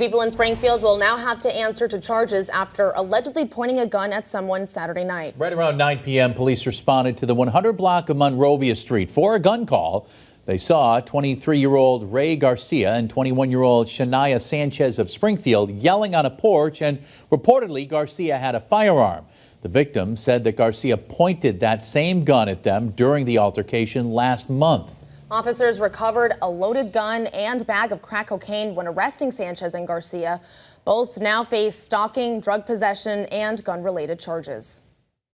People in Springfield will now have to answer to charges after allegedly pointing a gun at someone Saturday night. Right around 9 p.m., police responded to the 100 block of Monrovia Street for a gun call. They saw 23-year-old Ray Garcia and 21-year-old Shania Sanchez of Springfield yelling on a porch, and reportedly Garcia had a firearm. The victim said that Garcia pointed that same gun at them during the altercation last month. Officers recovered a loaded gun and bag of crack cocaine when arresting Sanchez and Garcia. Both now face stalking, drug possession, and gun-related charges.